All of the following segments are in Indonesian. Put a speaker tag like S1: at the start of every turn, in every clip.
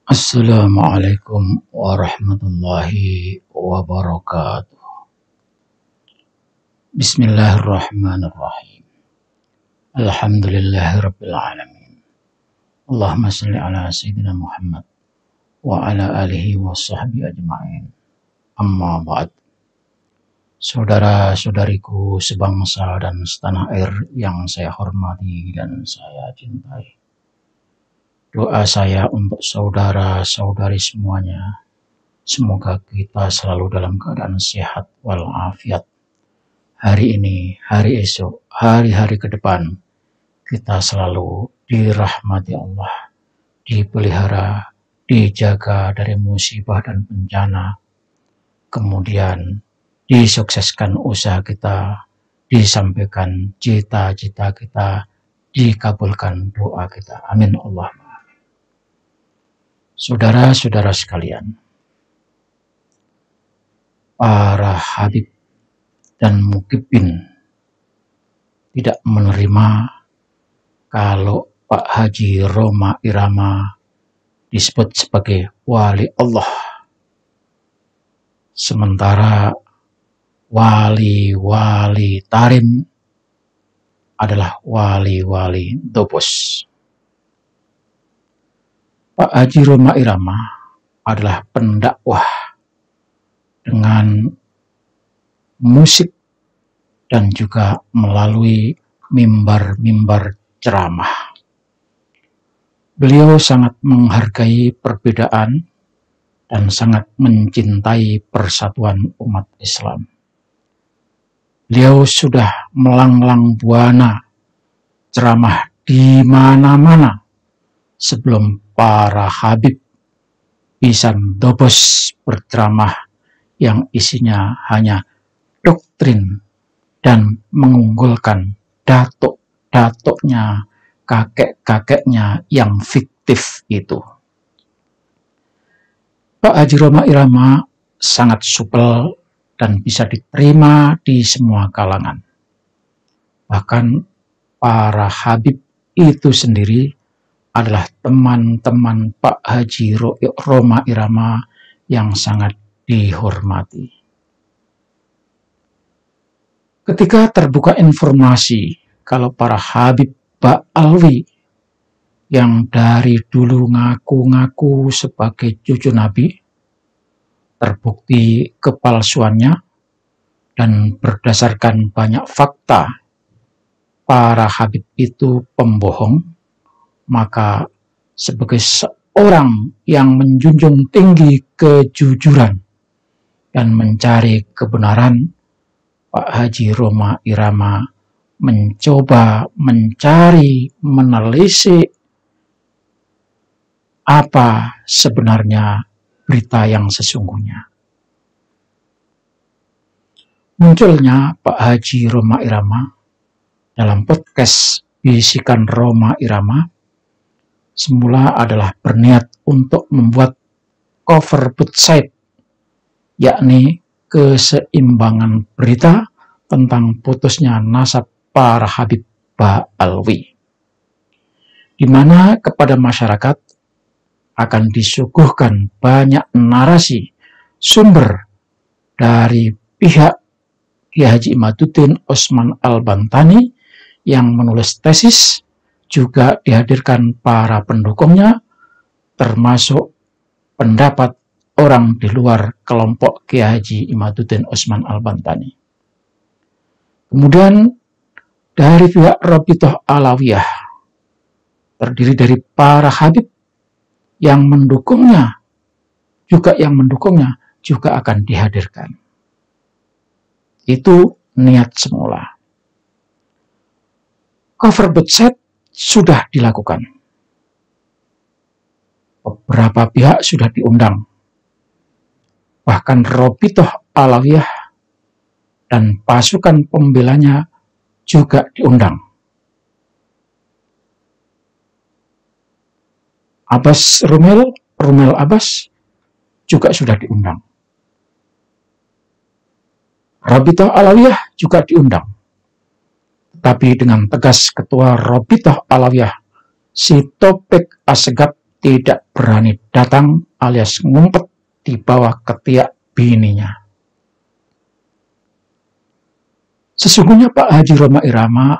S1: Assalamualaikum warahmatullahi wabarakatuh. Bismillahirrahmanirrahim. Alhamdulillahirabbil alamin. Allahumma shalli ala sayyidina Muhammad wa ala alihi wa sahbihi ajma'in. Amma ba'd. Saudara-saudariku sebangsa dan setanah air yang saya hormati dan saya cintai. Doa saya untuk saudara-saudari semuanya, semoga kita selalu dalam keadaan sehat walafiat. Hari ini, hari esok, hari-hari ke depan, kita selalu dirahmati Allah, dipelihara, dijaga dari musibah dan bencana, kemudian disukseskan usaha kita, disampaikan cita-cita kita, dikabulkan doa kita. Amin Allahumma. Saudara-saudara sekalian, para habib dan mukibin tidak menerima kalau Pak Haji Rhoma Irama disebut sebagai wali Allah, sementara wali-wali tarim adalah wali-wali dobos. Pak Haji Rhoma Irama adalah pendakwah dengan musik dan juga melalui mimbar-mimbar ceramah. Beliau sangat menghargai perbedaan dan sangat mencintai persatuan umat Islam. Beliau sudah melanglang buana ceramah di mana-mana sebelum para habib pisan dobos berceramah yang isinya hanya doktrin dan mengunggulkan datuk-datuknya, kakek-kakeknya yang fiktif itu. Pak Haji Rhoma Irama sangat supel dan bisa diterima di semua kalangan. Bahkan para habib itu sendiri adalah teman-teman Pak Haji Rhoma Irama yang sangat dihormati. Ketika terbuka informasi kalau para habib Ba'alwi yang dari dulu ngaku-ngaku sebagai cucu Nabi, terbukti kepalsuannya dan berdasarkan banyak fakta para habib itu pembohong, maka sebagai seorang yang menjunjung tinggi kejujuran dan mencari kebenaran, Pak Haji Rhoma Irama mencoba mencari, menelisik apa sebenarnya berita yang sesungguhnya. Munculnya Pak Haji Rhoma Irama dalam podcast Bisikan Rhoma Irama semula adalah berniat untuk membuat cover website, yakni keseimbangan berita tentang putusnya nasab para habib Ba'alwi, di mana kepada masyarakat akan disuguhkan banyak narasi sumber dari pihak Kiai Haji Imaduddin Osman Al-Bantani yang menulis tesis, juga dihadirkan para pendukungnya, termasuk pendapat orang di luar kelompok Kiai Haji Imaduddin Osman Al-Bantani. Kemudian dari pihak Rabithah Alawiyah, terdiri dari para habib yang mendukungnya juga akan dihadirkan. Itu niat semula. Cover website sudah dilakukan. Beberapa pihak sudah diundang. Bahkan Rabithah Alawiyah dan pasukan pembelanya juga diundang. Rumel Abbas juga sudah diundang. Rabithah Alawiyah juga diundang. Tapi dengan tegas Ketua Rabithah Alawiyah, si Topik Assegaf, tidak berani datang alias ngumpet di bawah ketiak bininya. Sesungguhnya Pak Haji Rhoma Irama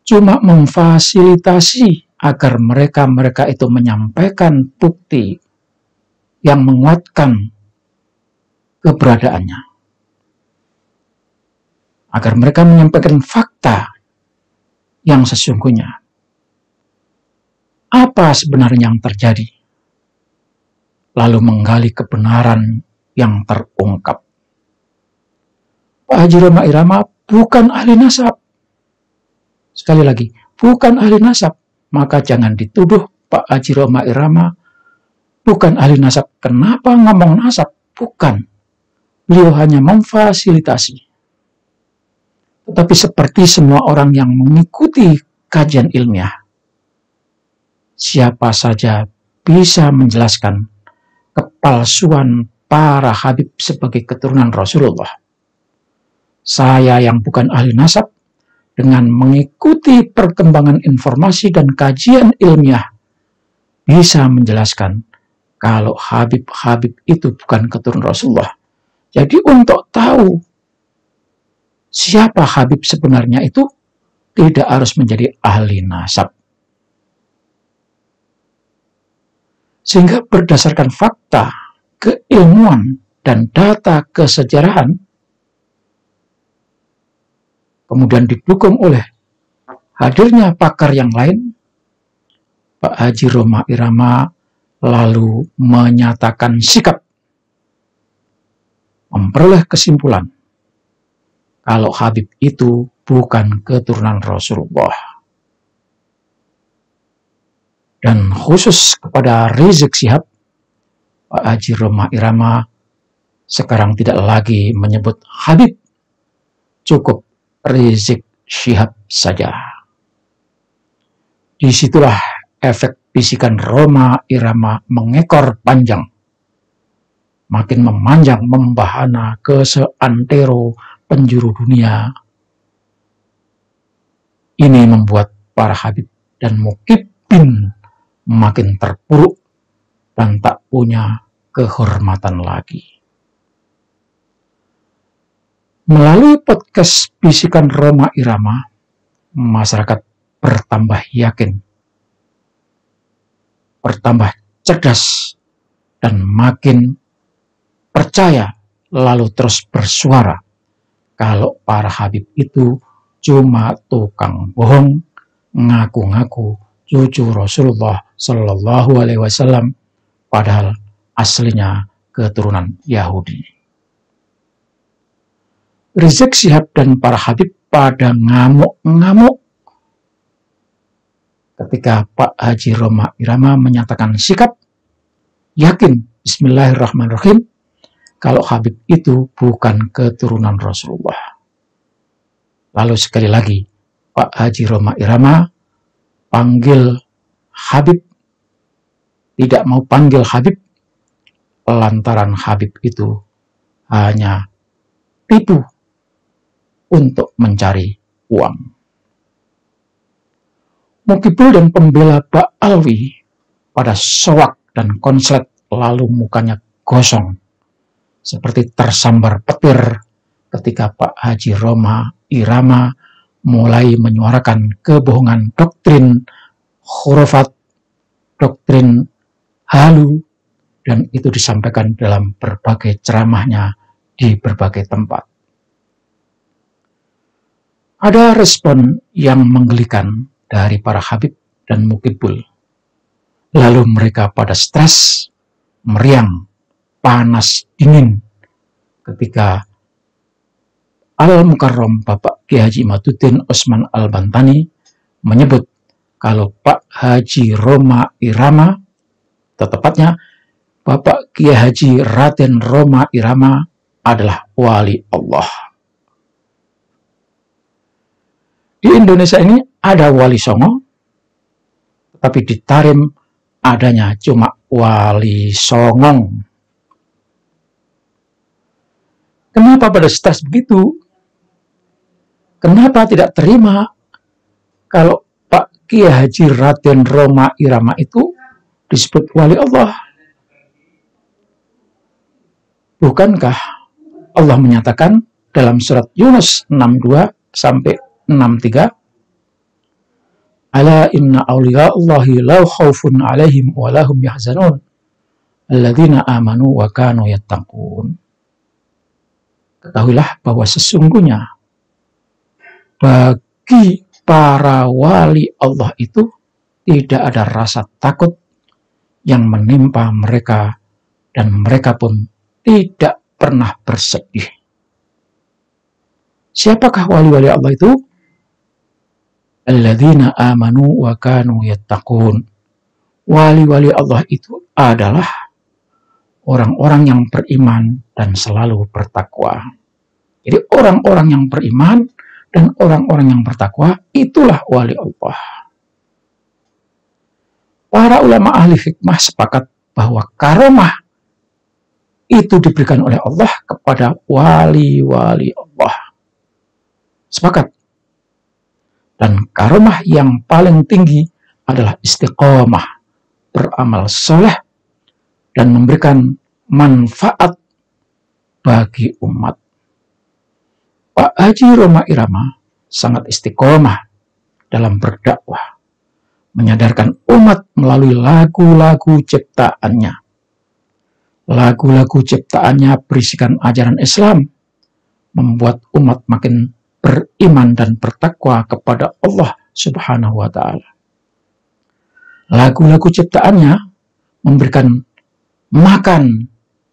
S1: cuma memfasilitasi agar mereka itu menyampaikan bukti yang menguatkan keberadaannya. Agar mereka menyampaikan fakta yang sesungguhnya. Apa sebenarnya yang terjadi? Lalu menggali kebenaran yang terungkap. Pak Haji Rhoma Irama bukan ahli nasab. Sekali lagi, bukan ahli nasab. Maka jangan dituduh Pak Haji Rhoma Irama bukan ahli nasab. Kenapa ngomong nasab? Bukan. Beliau hanya memfasilitasi. Tetapi seperti semua orang yang mengikuti kajian ilmiah, siapa saja bisa menjelaskan kepalsuan para habib sebagai keturunan Rasulullah. Saya yang bukan ahli nasab, dengan mengikuti perkembangan informasi dan kajian ilmiah, bisa menjelaskan kalau habib-habib itu bukan keturunan Rasulullah. Jadi untuk tahu siapa habib sebenarnya itu, tidak harus menjadi ahli nasab. Sehingga berdasarkan fakta, keilmuan, dan data kesejarahan, kemudian didukung oleh hadirnya pakar yang lain, Pak Haji Rhoma Irama lalu menyatakan sikap, memperoleh kesimpulan kalau habib itu bukan keturunan Rasulullah. Dan khusus kepada Rizik Syihab, Pak Haji Rhoma Irama sekarang tidak lagi menyebut habib, cukup Rizik Syihab saja. Disitulah efek bisikan Rhoma Irama mengekor panjang, makin memanjang membahana ke seantero penjuru dunia. Ini membuat para habib dan mukibbin makin terpuruk dan tak punya kehormatan lagi. Melalui podcast Bisikan Rhoma Irama, masyarakat bertambah yakin, bertambah cerdas, dan makin percaya, lalu terus bersuara kalau para habib itu cuma tukang bohong, ngaku-ngaku cucu Rasulullah Shallallahu Alaihi Wasallam, padahal aslinya keturunan Yahudi. Rizik Syihab dan para habib pada ngamuk-ngamuk ketika Pak Haji Rhoma Irama menyatakan sikap, yakin, bismillahirrahmanirrahim, kalau habib itu bukan keturunan Rasulullah. Lalu sekali lagi, Pak Haji Rhoma Irama panggil habib, tidak mau panggil habib, lantaran habib itu hanya tipu untuk mencari uang. Mukibul dan pembela Ba'alwi pada soak dan konslet, lalu mukanya gosong seperti tersambar petir ketika Pak Haji Rhoma Irama mulai menyuarakan kebohongan doktrin khurafat, doktrin halu, dan itu disampaikan dalam berbagai ceramahnya di berbagai tempat. Ada respon yang menggelikan dari para habib dan mukibul. Lalu mereka pada stres, meriang, panas, dingin ketika Al-Mukarram Bapak Kiai Haji Imaduddin Utsman Al-Bantani menyebut kalau Pak Haji Rhoma Irama, tepatnya Bapak Kiai Haji Raden Rhoma Irama adalah wali Allah. Di Indonesia ini ada wali songo, tapi di Tarim adanya cuma wali songong. Kenapa pada stres begitu? Kenapa tidak terima kalau Pak Kiai Haji Raden Roma Irama itu disebut wali Allah? Bukankah Allah menyatakan dalam surat Yunus 62 sampai 63, Ala inna awliya Allahi la khawfun alaihim wa lahum yahzanun alladzina amanu wa kanu yattaqun. Ketahuilah bahwa sesungguhnya bagi para wali Allah itu tidak ada rasa takut yang menimpa mereka, dan mereka pun tidak pernah bersedih. Siapakah wali-wali Allah itu? Alladzina amanu wa kanu yattaqun. Wali-wali Allah itu adalah orang-orang yang beriman dan selalu bertakwa. Jadi orang-orang yang beriman dan orang-orang yang bertakwa itulah wali Allah. Para ulama ahli hikmah sepakat bahwa karomah itu diberikan oleh Allah kepada wali-wali Allah. Sepakat. Dan karomah yang paling tinggi adalah istiqomah, beramal soleh, dan memberikan manfaat bagi umat. Pak Haji Roma Irama sangat istiqomah dalam berdakwah, menyadarkan umat melalui lagu-lagu ciptaannya. Lagu-lagu ciptaannya berisikan ajaran Islam, membuat umat makin beriman dan bertakwa kepada Allah Subhanahu wa Ta'ala. Lagu-lagu ciptaannya memberikan makan,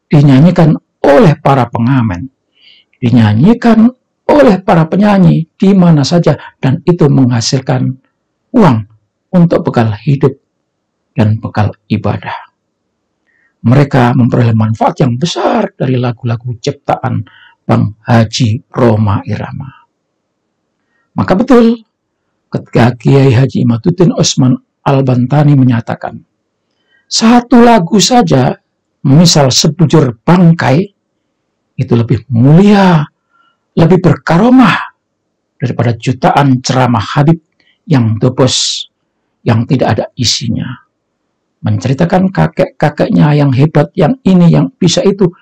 S1: dinyanyikan oleh para pengamen, dinyanyikan oleh para penyanyi di mana saja, dan itu menghasilkan uang untuk bekal hidup dan bekal ibadah. Mereka memperoleh manfaat yang besar dari lagu-lagu ciptaan Bang Haji Roma Irama. Maka betul ketika Kiai Haji Imaduddin Usman Al-Bantani menyatakan, satu lagu saja, misal sebujur bangkai, itu lebih mulia, lebih berkaromah daripada jutaan ceramah Habib yang dobos, yang tidak ada isinya. Menceritakan kakek-kakeknya yang hebat, yang ini, yang bisa itu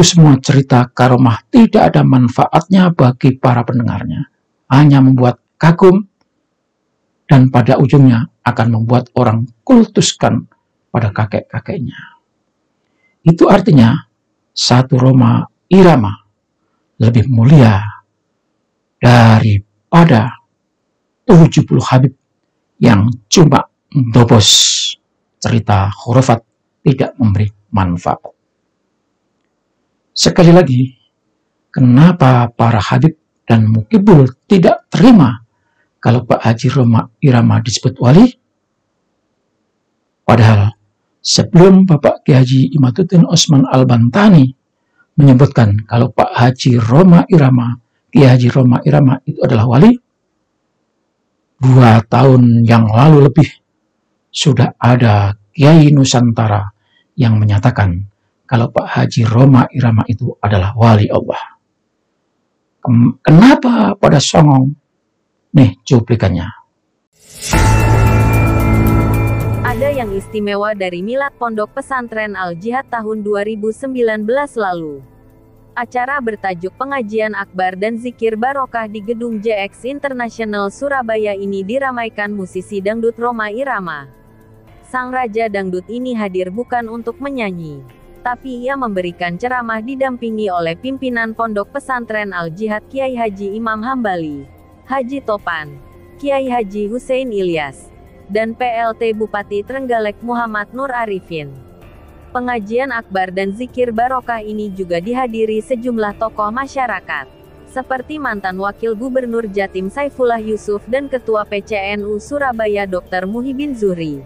S1: semua cerita karomah tidak ada manfaatnya bagi para pendengarnya. Hanya membuat kagum, dan pada ujungnya akan membuat orang kultuskan pada kakek-kakeknya. Itu artinya satu Roma Irama lebih mulia daripada 70 Habib yang cuma dobos cerita khurafat, tidak memberi manfaat. Sekali lagi, kenapa para Habib dan Mukibul tidak terima kalau Pak Haji Roma Irama disebut wali? Padahal sebelum Bapak Kiai Haji Imaduddin Usman Al-Bantani menyebutkan kalau Pak Haji Roma Irama, Kiai Haji Roma Irama itu adalah wali, 2 tahun yang lalu lebih sudah ada Kiai Nusantara yang menyatakan kalau Pak Haji Roma Irama itu adalah wali Allah. Kenapa pada songong? Nih cuplikannya.
S2: Ada yang istimewa dari milad Pondok Pesantren Al-Jihad tahun 2019 lalu. Acara bertajuk Pengajian Akbar dan Zikir Barokah di Gedung JX International Surabaya ini diramaikan musisi dangdut Roma Irama. Sang raja dangdut ini hadir bukan untuk menyanyi, tapi ia memberikan ceramah didampingi oleh pimpinan Pondok Pesantren Al-Jihad Kiai Haji Imam Hambali, Haji Topan, Kiai Haji Hussein Ilyas, dan PLT Bupati Trenggalek Muhammad Nur Arifin. Pengajian akbar dan zikir barokah ini juga dihadiri sejumlah tokoh masyarakat, seperti mantan Wakil Gubernur Jatim Saifullah Yusuf dan Ketua PCNU Surabaya Dr. Muhibin Zuhri.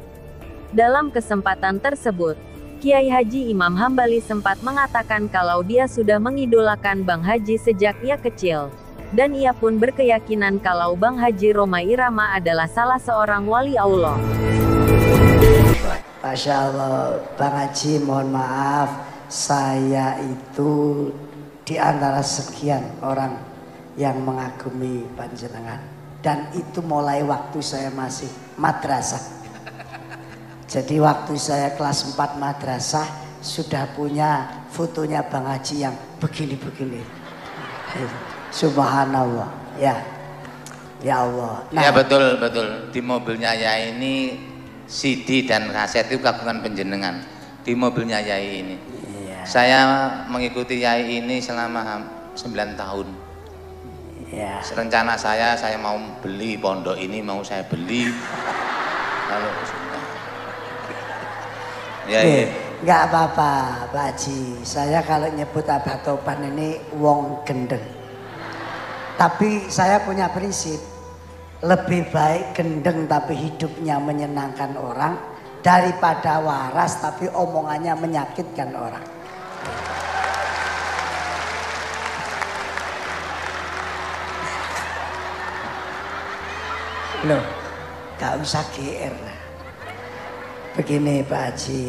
S2: Dalam kesempatan tersebut, Kiai Haji Imam Hambali sempat mengatakan kalau dia sudah mengidolakan Bang Haji sejak ia kecil, dan ia pun berkeyakinan kalau Bang Haji Roma Irama adalah salah seorang wali Allah.
S3: Masya Allah, Bang Haji, mohon maaf, saya itu di antara sekian orang yang mengagumi panjenengan Dan itu mulai waktu saya masih madrasah. Jadi waktu saya kelas 4 madrasah sudah punya fotonya Bang Haji yang begini-begini. Subhanallah. Ya. Ya Allah. Nah,
S4: ya betul. Di mobilnya Yai ini CD dan kaset itu kagungan penjenengan. Di mobilnya Yai ini.
S3: iya.
S4: Saya mengikuti Yai ini selama 9 tahun.
S3: Ya.
S4: Rencana saya mau beli pondok ini, mau saya beli. Lalu ya,
S3: Nggak apa-apa Pak Haji. Saya kalau nyebut Abah Topan ini wong gendeng. Tapi saya punya prinsip, lebih baik gendeng tapi hidupnya menyenangkan orang daripada waras tapi omongannya menyakitkan orang. Loh, gak usah GR. Begini Pak Haji,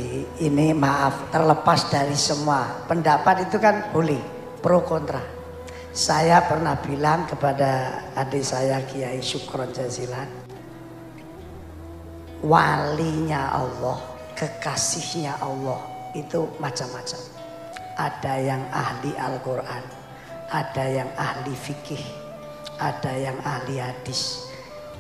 S3: ini maaf terlepas dari semua pendapat itu kan boleh pro kontra. Saya pernah bilang kepada adik saya Kiai Syukron Jazilan, walinya Allah, kekasihnya Allah itu macam-macam. Ada yang ahli Al-Quran, ada yang ahli fikih, ada yang ahli hadis.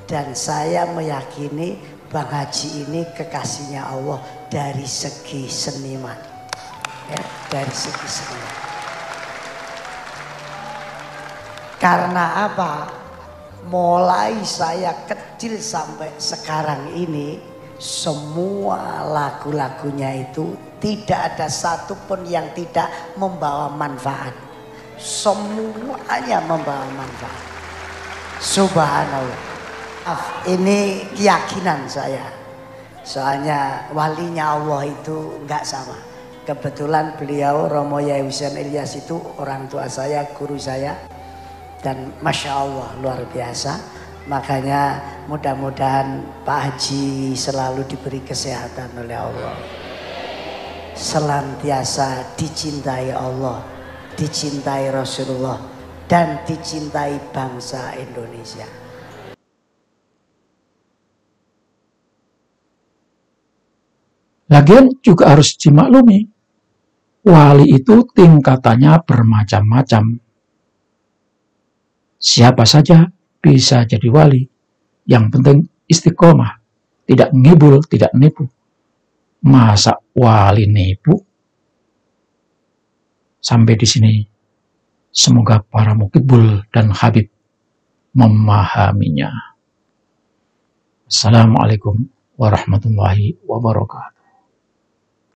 S3: Dan saya meyakini Bang Haji ini kekasihnya Allah dari segi seniman. Ya, dari segi seniman. Karena apa? Mulai saya kecil sampai sekarang ini, semua lagu-lagunya itu tidak ada satupun yang tidak membawa manfaat. Semuanya membawa manfaat. Subhanallah. Ini keyakinan saya. Soalnya walinya Allah itu enggak sama. Kebetulan beliau Romo Yai Husain Ilyas itu orang tua saya, guru saya. Dan Masya Allah luar biasa. Makanya mudah-mudahan Pak Haji selalu diberi kesehatan oleh Allah. Selantiasa dicintai Allah, dicintai Rasulullah, dan dicintai bangsa Indonesia.
S1: Lagian juga harus dimaklumi, wali itu tingkatannya bermacam-macam. Siapa saja bisa jadi wali. Yang penting istiqomah, tidak ngibul, tidak nipu. Masa wali nipu? Sampai di sini, semoga para mukibul dan habib memahaminya. Assalamualaikum warahmatullahi wabarakatuh.